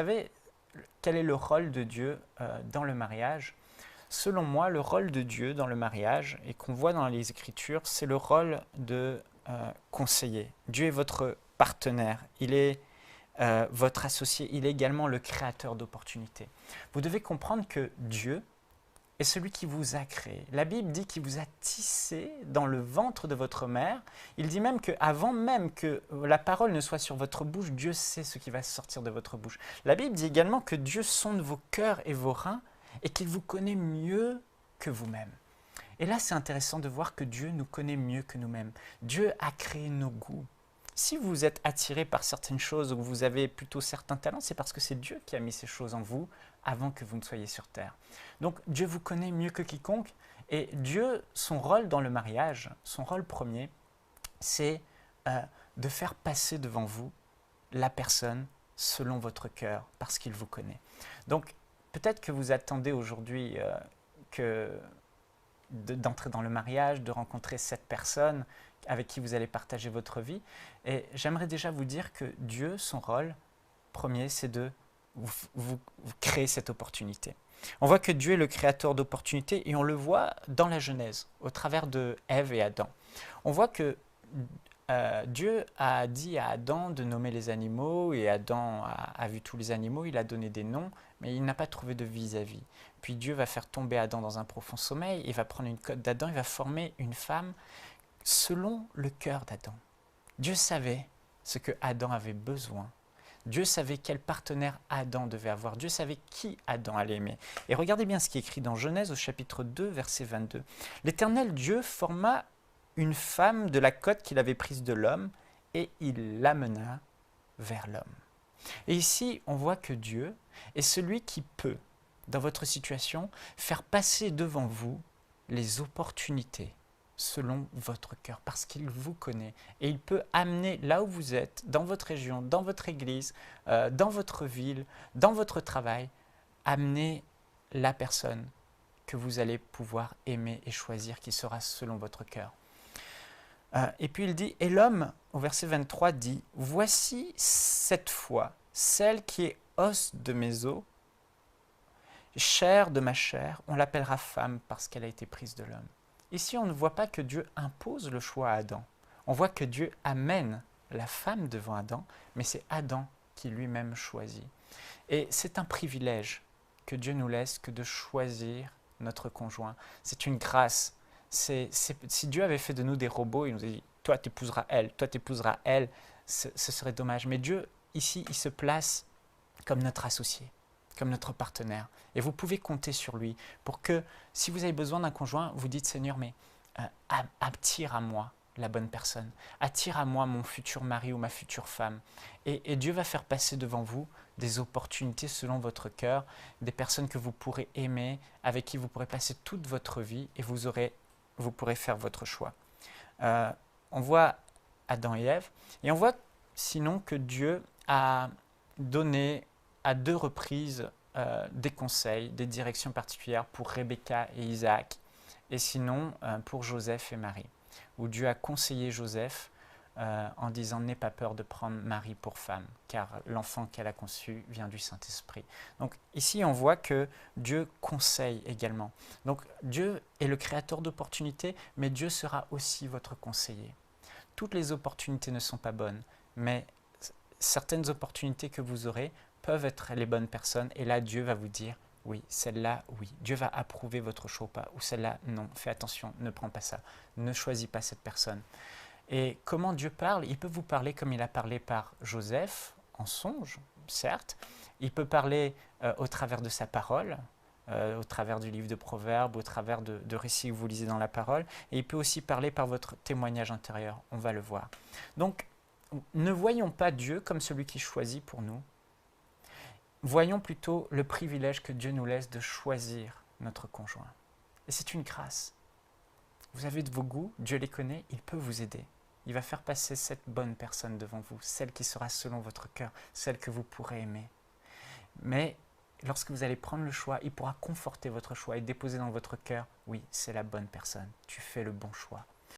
savez, quel est le rôle de Dieu dans le mariage? Selon moi, le rôle de Dieu dans le mariage, et qu'on voit dans les Écritures, c'est le rôle de conseiller. Dieu est votre partenaire, il est votre associé, il est également le créateur d'opportunités. Vous devez comprendre que Dieu est celui qui vous a créé. La Bible dit qu'il vous a tissé dans le ventre de votre mère. Il dit même qu'avant même que la parole ne soit sur votre bouche, Dieu sait ce qui va sortir de votre bouche. La Bible dit également que Dieu sonde vos cœurs et vos reins et qu'il vous connaît mieux que vous-même. Et là, c'est intéressant de voir que Dieu nous connaît mieux que nous-mêmes. Dieu a créé nos goûts. Si vous êtes attiré par certaines choses ou que vous avez plutôt certains talents, c'est parce que c'est Dieu qui a mis ces choses en vous avant que vous ne soyez sur terre. Donc Dieu vous connaît mieux que quiconque et Dieu, son rôle dans le mariage, son rôle premier, c'est de faire passer devant vous la personne selon votre cœur parce qu'il vous connaît. Donc peut-être que vous attendez aujourd'hui d'entrer dans le mariage, de rencontrer cette personne avec qui vous allez partager votre vie. Et j'aimerais déjà vous dire que Dieu, son rôle premier, c'est de vous créer cette opportunité. On voit que Dieu est le créateur d'opportunités et on le voit dans la Genèse, au travers de Ève et Adam. On voit que Dieu a dit à Adam de nommer les animaux et Adam a vu tous les animaux, il a donné des noms, mais il n'a pas trouvé de vis-à-vis. Puis Dieu va faire tomber Adam dans un profond sommeil, il va prendre une côte d'Adam, il va former une femme selon le cœur d'Adam. Dieu savait ce que Adam avait besoin. Dieu savait quel partenaire Adam devait avoir. Dieu savait qui Adam allait aimer. Et regardez bien ce qui est écrit dans Genèse au chapitre 2, verset 22. L'Éternel Dieu forma une femme de la côte qu'il avait prise de l'homme et il l'amena vers l'homme. Et ici, on voit que Dieu est celui qui peut, dans votre situation, faire passer devant vous les opportunités selon votre cœur, parce qu'il vous connaît. Et il peut amener là où vous êtes, dans votre région, dans votre église, dans votre ville, dans votre travail, amener la personne que vous allez pouvoir aimer et choisir qui sera selon votre cœur. Et puis il dit, et l'homme, au verset 23, dit, voici cette fois, celle qui est os de mes os, chair de ma chair, on l'appellera femme parce qu'elle a été prise de l'homme. Ici, on ne voit pas que Dieu impose le choix à Adam. On voit que Dieu amène la femme devant Adam, mais c'est Adam qui lui-même choisit. Et c'est un privilège que Dieu nous laisse que de choisir notre conjoint. C'est une grâce. Si Dieu avait fait de nous des robots, il nous a dit « toi t'épouseras elle », ce serait dommage. Mais Dieu, ici, il se place comme notre associé, comme notre partenaire. Et vous pouvez compter sur lui pour que, si vous avez besoin d'un conjoint, vous dites « Seigneur, mais attire à moi la bonne personne. Attire à moi mon futur mari ou ma future femme. » Et Dieu va faire passer devant vous des opportunités selon votre cœur, des personnes que vous pourrez aimer, avec qui vous pourrez passer toute votre vie et vous pourrez faire votre choix. On voit Adam et Ève, et on voit sinon que Dieu a donné à 2 reprises des conseils, des directions particulières pour Rebecca et Isaac, et sinon pour Joseph et Marie, où Dieu a conseillé Joseph en disant « N'aie pas peur de prendre Marie pour femme, car l'enfant qu'elle a conçu vient du Saint-Esprit. » Donc ici, on voit que Dieu conseille également. Donc Dieu est le créateur d'opportunités, mais Dieu sera aussi votre conseiller. Toutes les opportunités ne sont pas bonnes, mais certaines opportunités que vous aurez peuvent être les bonnes personnes, et là, Dieu va vous dire « Oui, celle-là, oui. » Dieu va approuver votre choix ou pas, ou celle-là, non, fais attention, ne prends pas ça, ne choisis pas cette personne. Et comment Dieu parle? Il peut vous parler comme il a parlé par Joseph, en songe, certes. Il peut parler au travers de sa parole, au travers du livre de Proverbes, au travers de récits que vous lisez dans la parole. Et il peut aussi parler par votre témoignage intérieur, on va le voir. Donc, ne voyons pas Dieu comme celui qui choisit pour nous. Voyons plutôt le privilège que Dieu nous laisse de choisir notre conjoint. Et c'est une grâce. Vous avez de vos goûts, Dieu les connaît, il peut vous aider. Il va faire passer cette bonne personne devant vous, celle qui sera selon votre cœur, celle que vous pourrez aimer. Mais lorsque vous allez prendre le choix, il pourra conforter votre choix et déposer dans votre cœur, oui, c'est la bonne personne, tu fais le bon choix.